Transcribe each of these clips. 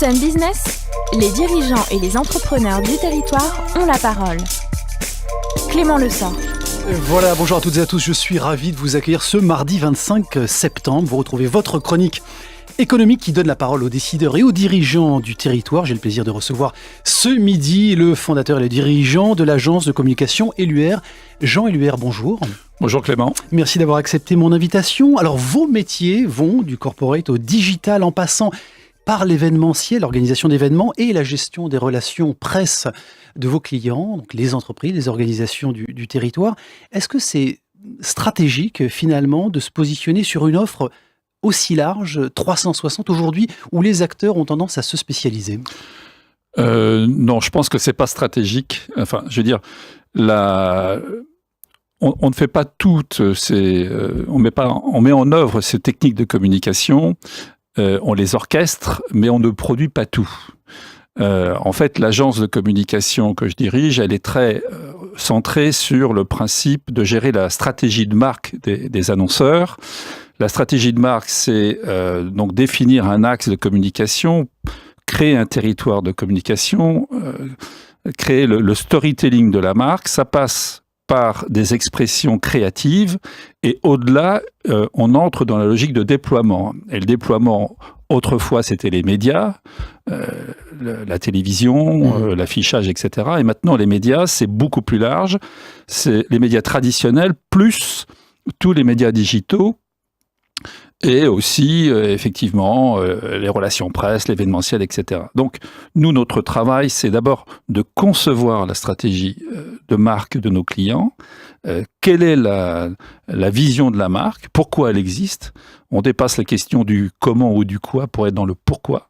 Sun Business, les dirigeants et les entrepreneurs du territoire ont la parole. Clément Lessort. Voilà, bonjour à toutes et à tous, je suis ravi de vous accueillir ce mardi 25 septembre. Vous retrouvez votre chronique économique qui donne la parole aux décideurs et aux dirigeants du territoire. J'ai le plaisir de recevoir ce midi le fondateur et le dirigeant de l'agence de communication Éluaire, Jean Éluaire. Bonjour. Bonjour Clément. Merci d'avoir accepté mon invitation. Alors vos métiers vont du corporate au digital en passant par l'événementiel, l'organisation d'événements et la gestion des relations presse de vos clients, donc les entreprises, les organisations du territoire. Est-ce que c'est stratégique finalement de se positionner sur une offre aussi large, 360 aujourd'hui, où les acteurs ont tendance à se spécialiser? Non, je pense que c'est pas stratégique. Enfin, je veux dire, on ne fait pas toutes ces, on met en œuvre ces techniques de communication. On les orchestre, mais on ne produit pas tout. En fait, l'agence de communication que je dirige, elle est très centrée sur le principe de gérer la stratégie de marque des annonceurs. La stratégie de marque, c'est donc définir un axe de communication, créer un territoire de communication, créer le storytelling de la marque. Ça passe par des expressions créatives et au-delà, on entre dans la logique de déploiement. Et le déploiement, autrefois, c'était les médias, la télévision, l'affichage, etc. Et maintenant, les médias, c'est beaucoup plus large. C'est les médias traditionnels plus tous les médias digitaux et aussi, effectivement, les relations presse, l'événementiel, etc. Donc, nous, notre travail, c'est d'abord de concevoir la stratégie de marque de nos clients. Quelle est la vision de la marque? Pourquoi elle existe? On dépasse la question du comment ou du quoi pour être dans le pourquoi.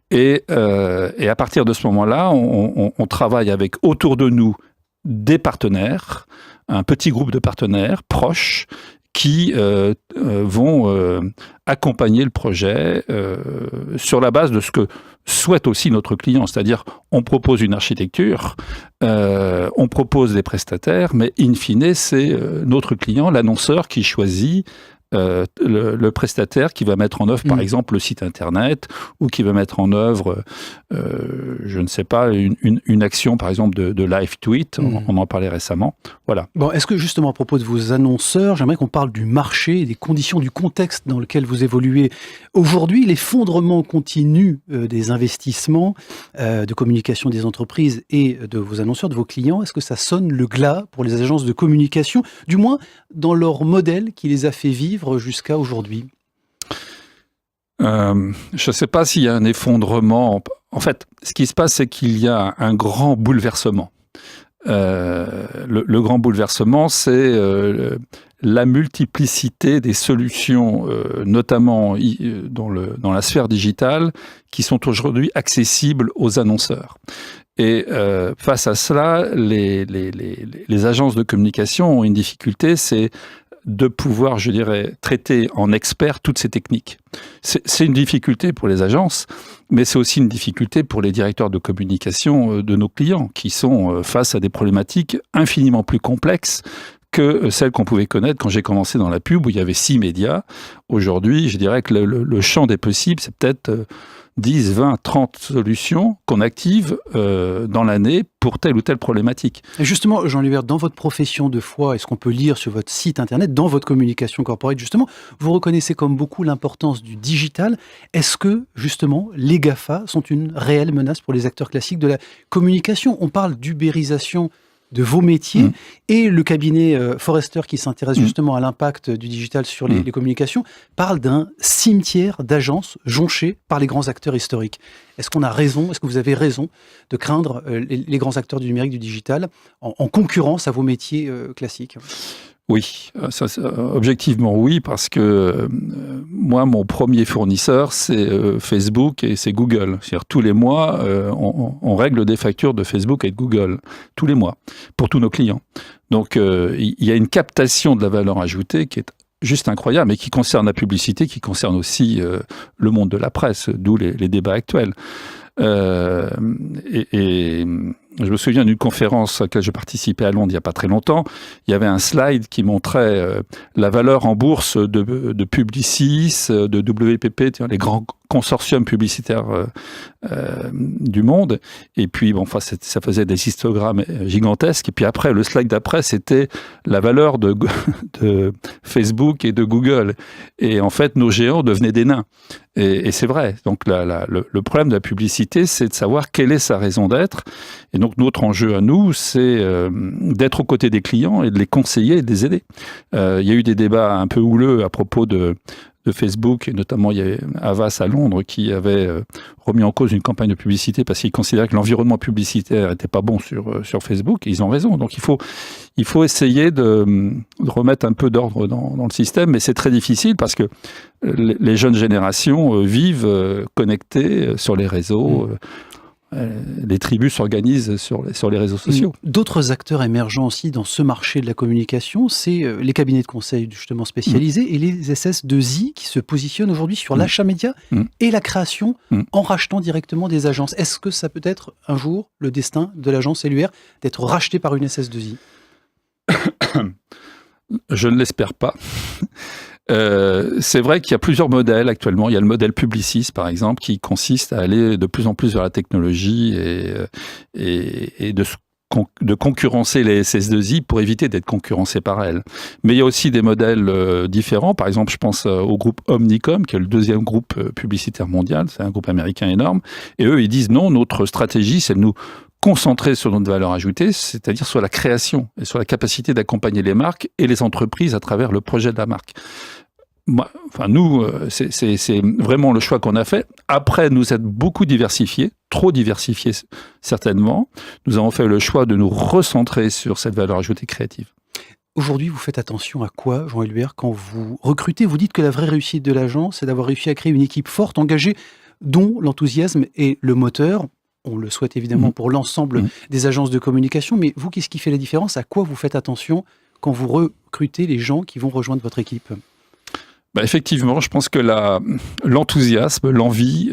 Et à partir de ce moment-là, on travaille avec autour de nous des partenaires, un petit groupe de partenaires proches, qui vont accompagner le projet sur la base de ce que souhaite aussi notre client. C'est-à-dire, on propose une architecture, on propose des prestataires, mais in fine, c'est notre client, l'annonceur, qui choisit le prestataire qui va mettre en œuvre, par exemple, le site internet, ou qui va mettre en œuvre, je ne sais pas, une action, par exemple, de live tweet. On en parlait récemment. Voilà. Bon, est-ce que justement, à propos de vos annonceurs, j'aimerais qu'on parle du marché et des conditions, du contexte dans lequel vous évoluez aujourd'hui, l'effondrement continu des investissements de communication des entreprises et de vos annonceurs, de vos clients. Est-ce que ça sonne le glas pour les agences de communication, du moins dans leur modèle qui les a fait vivre jusqu'à aujourd'hui? Je ne sais pas s'il y a un effondrement. En fait, ce qui se passe, c'est qu'il y a un grand bouleversement. Le grand bouleversement, c'est la multiplicité des solutions, notamment dans la sphère digitale, qui sont aujourd'hui accessibles aux annonceurs. Et face à cela, les agences de communication ont une difficulté, c'est de pouvoir, je dirais, traiter en expert toutes ces techniques. C'est une difficulté pour les agences, mais c'est aussi une difficulté pour les directeurs de communication de nos clients, qui sont face à des problématiques infiniment plus complexes que celles qu'on pouvait connaître quand j'ai commencé dans la pub, où il y avait 6 médias. Aujourd'hui, je dirais que le champ des possibles, c'est peut-être 10, 20, 30 solutions qu'on active dans l'année pour telle ou telle problématique. Et justement, Jean Éluaire, dans votre profession de foi, est-ce qu'on peut lire sur votre site internet, dans votre communication corporate, justement, vous reconnaissez comme beaucoup l'importance du digital. Est-ce que, justement, les GAFA sont une réelle menace pour les acteurs classiques de la communication? On parle d'ubérisation de vos métiers, et le cabinet Forrester, qui s'intéresse justement à l'impact du digital sur les communications, parle d'un cimetière d'agences jonchées par les grands acteurs historiques. Est-ce qu'on a raison, est-ce que vous avez raison de craindre les grands acteurs du numérique, du digital, en concurrence à vos métiers classiques? Oui, objectivement oui, parce que moi, mon premier fournisseur, c'est Facebook et c'est Google. C'est-à-dire tous les mois, on règle des factures de Facebook et de Google, tous les mois, pour tous nos clients. Donc, il y a une captation de la valeur ajoutée qui est juste incroyable, mais qui concerne la publicité, qui concerne aussi le monde de la presse, d'où les débats actuels. je me souviens d'une conférence à laquelle je participais à Londres il n'y a pas très longtemps. Il y avait un slide qui montrait la valeur en bourse de Publicis, de WPP, les grands consortiums publicitaires du monde. Et puis, bon, enfin, ça faisait des histogrammes gigantesques. Et puis après, le slide d'après, c'était la valeur de Facebook et de Google. Et en fait, nos géants devenaient des nains. Et c'est vrai. Donc, le problème de la publicité, c'est de savoir quelle est sa raison d'être. Et donc, notre enjeu à nous, c'est d'être aux côtés des clients et de les conseiller et de les aider. Il y a eu des débats un peu houleux à propos de Facebook, et notamment il y avait Havas à Londres qui avait remis en cause une campagne de publicité parce qu'il considérait que l'environnement publicitaire n'était pas bon sur Facebook, et ils ont raison. Donc il faut essayer de remettre un peu d'ordre dans le système, mais c'est très difficile parce que les jeunes générations vivent connectées sur les réseaux. Les tribus s'organisent sur les réseaux sociaux. D'autres acteurs émergents aussi dans ce marché de la communication, c'est les cabinets de conseil justement spécialisés et les SS2I qui se positionnent aujourd'hui sur l'achat média et la création en rachetant directement des agences. Est-ce que ça peut être un jour le destin de l'agence LUR d'être racheté par une SS2I ? Je ne l'espère pas. C'est vrai qu'il y a plusieurs modèles actuellement. Il y a le modèle Publicis, par exemple, qui consiste à aller de plus en plus vers la technologie et de concurrencer les SS2I pour éviter d'être concurrencés par elles. Mais il y a aussi des modèles différents. Par exemple, je pense au groupe Omnicom, qui est le deuxième groupe publicitaire mondial. C'est un groupe américain énorme. Et eux, ils disent non, notre stratégie, c'est de nous concentrer sur notre valeur ajoutée, c'est-à-dire sur la création et sur la capacité d'accompagner les marques et les entreprises à travers le projet de la marque. Nous, c'est vraiment le choix qu'on a fait. Après, nous être beaucoup diversifiés, trop diversifiés certainement. Nous avons fait le choix de nous recentrer sur cette valeur ajoutée créative. Aujourd'hui, vous faites attention à quoi, Jean Élubert, quand vous recrutez? Vous dites que la vraie réussite de l'agence, c'est d'avoir réussi à créer une équipe forte, engagée, dont l'enthousiasme est le moteur. On le souhaite évidemment pour l'ensemble des agences de communication, mais vous, qu'est-ce qui fait la différence? À quoi vous faites attention quand vous recrutez les gens qui vont rejoindre votre équipe? Effectivement, je pense que l'enthousiasme, l'envie,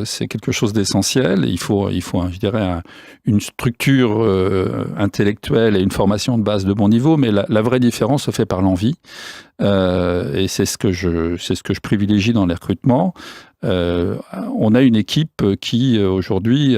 c'est quelque chose d'essentiel. Il faut, je dirais, une structure intellectuelle et une formation de base de bon niveau, mais la vraie différence se fait par l'envie. Et c'est ce que je privilégie dans les recrutements. On a une équipe qui aujourd'hui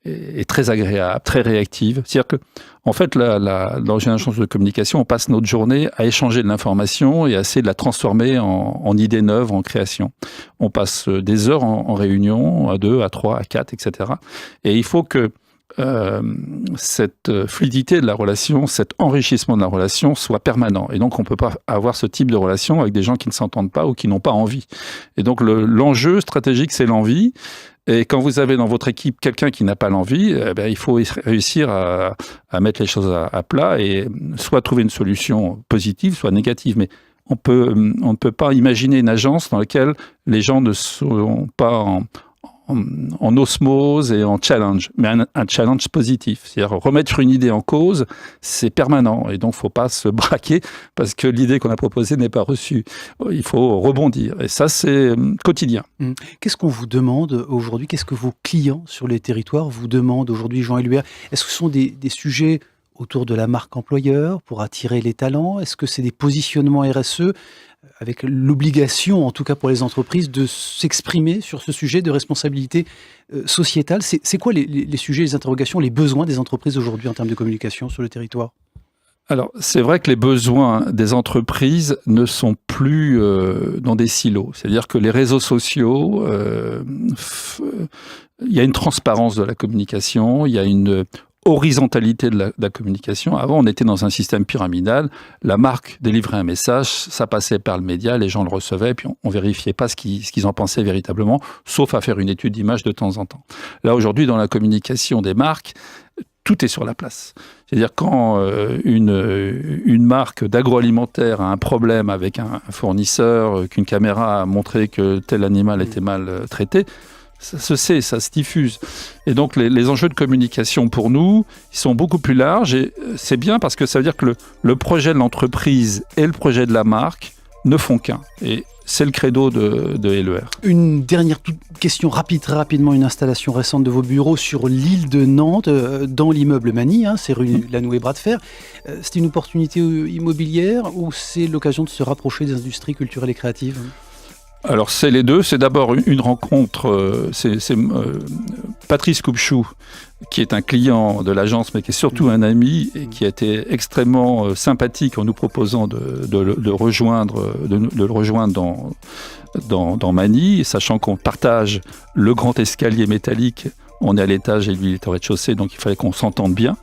est très agréable, très réactive. C'est-à-dire que, en fait, dans une agence de communication, on passe notre journée à échanger de l'information et à essayer de la transformer en idées neuves, en création. On passe des heures en réunion, à 2, à 3, à 4, etc. Et il faut que cette fluidité de la relation, cet enrichissement de la relation soit permanent. Et donc, on ne peut pas avoir ce type de relation avec des gens qui ne s'entendent pas ou qui n'ont pas envie. Et donc, l'enjeu stratégique, c'est l'envie. Et quand vous avez dans votre équipe quelqu'un qui n'a pas l'envie, il faut réussir à mettre les choses à plat et soit trouver une solution positive, soit négative. Mais on ne peut pas imaginer une agence dans laquelle les gens ne sont pas en osmose et en challenge, mais un challenge positif. C'est-à-dire remettre une idée en cause, c'est permanent. Et donc, il ne faut pas se braquer parce que l'idée qu'on a proposée n'est pas reçue. Il faut rebondir. Et ça, c'est quotidien. Qu'est-ce qu'on vous demande aujourd'hui? Qu'est-ce que vos clients sur les territoires vous demandent aujourd'hui, Jean Élubert? Est-ce que ce sont des sujets autour de la marque employeur pour attirer les talents? Est-ce que c'est des positionnements RSE avec l'obligation, en tout cas pour les entreprises, de s'exprimer sur ce sujet de responsabilité sociétale? C'est quoi les sujets, les interrogations, les besoins des entreprises aujourd'hui en termes de communication sur le territoire? Alors, c'est vrai que les besoins des entreprises ne sont plus dans des silos. C'est-à-dire que les réseaux sociaux, il y a une transparence de la communication, il y a une horizontalité de la communication. Avant, on était dans un système pyramidal. La marque délivrait un message, ça passait par le média, les gens le recevaient, puis on vérifiait pas ce qu'ils en pensaient véritablement, sauf à faire une étude d'image de temps en temps. Là, aujourd'hui, dans la communication des marques, tout est sur la place. C'est-à-dire quand une marque d'agroalimentaire a un problème avec un fournisseur, qu'une caméra a montré que tel animal était mal traité, ça se sait, ça se diffuse. Et donc, les enjeux de communication pour nous, ils sont beaucoup plus larges. Et c'est bien parce que ça veut dire que le projet de l'entreprise et le projet de la marque ne font qu'un. Et c'est le credo de LER. Une dernière question rapide, très rapidement, une installation récente de vos bureaux sur l'île de Nantes, dans l'immeuble Mani, c'est rue Lanouée Bras de Fer. C'est une opportunité immobilière ou c'est l'occasion de se rapprocher des industries culturelles et créatives ? Alors c'est les deux, c'est d'abord une rencontre, c'est Patrice Coupchou, qui est un client de l'agence, mais qui est surtout un ami, et qui a été extrêmement sympathique en nous proposant de le rejoindre dans Mani, sachant qu'on partage le grand escalier métallique. On est à l'étage et lui il est au rez-de-chaussée, donc il fallait qu'on s'entende bien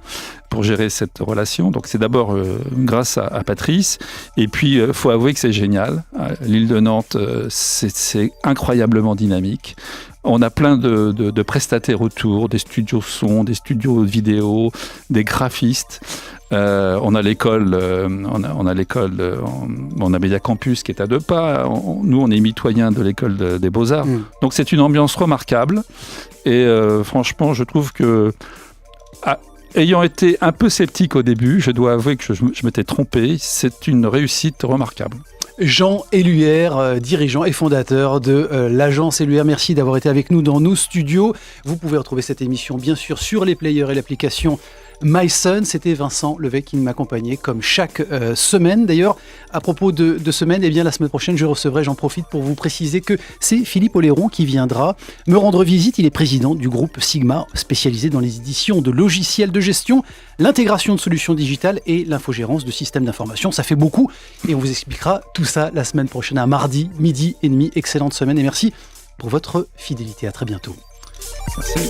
pour gérer cette relation. Donc c'est d'abord grâce à Patrice. Et puis il faut avouer que c'est génial. L'île de Nantes, c'est incroyablement dynamique. On a plein de prestataires autour, des studios son, des studios vidéo, des graphistes. On a l'école, on a Média Campus qui est à 2 pas. Nous, on est mitoyens de l'école des Beaux-Arts. Donc c'est une ambiance remarquable. Et franchement, je trouve que, ayant été un peu sceptique au début, je dois avouer que je m'étais trompé. C'est une réussite remarquable. Jean Éluère, dirigeant et fondateur de l'agence Éluère. Merci d'avoir été avec nous dans nos studios. Vous pouvez retrouver cette émission, bien sûr, sur les players et l'application MySun. C'était Vincent Levet qui m'accompagnait comme chaque semaine. D'ailleurs, à propos de semaine, eh bien, la semaine prochaine, je recevrai, j'en profite pour vous préciser que c'est Philippe Oléron qui viendra me rendre visite. Il est président du groupe Sigma, spécialisé dans les éditions de logiciels de gestion, l'intégration de solutions digitales et l'infogérance de systèmes d'information. Ça fait beaucoup et on vous expliquera tout ça la semaine prochaine, à mardi, 12h30. Excellente semaine et merci pour votre fidélité. À très bientôt. Merci.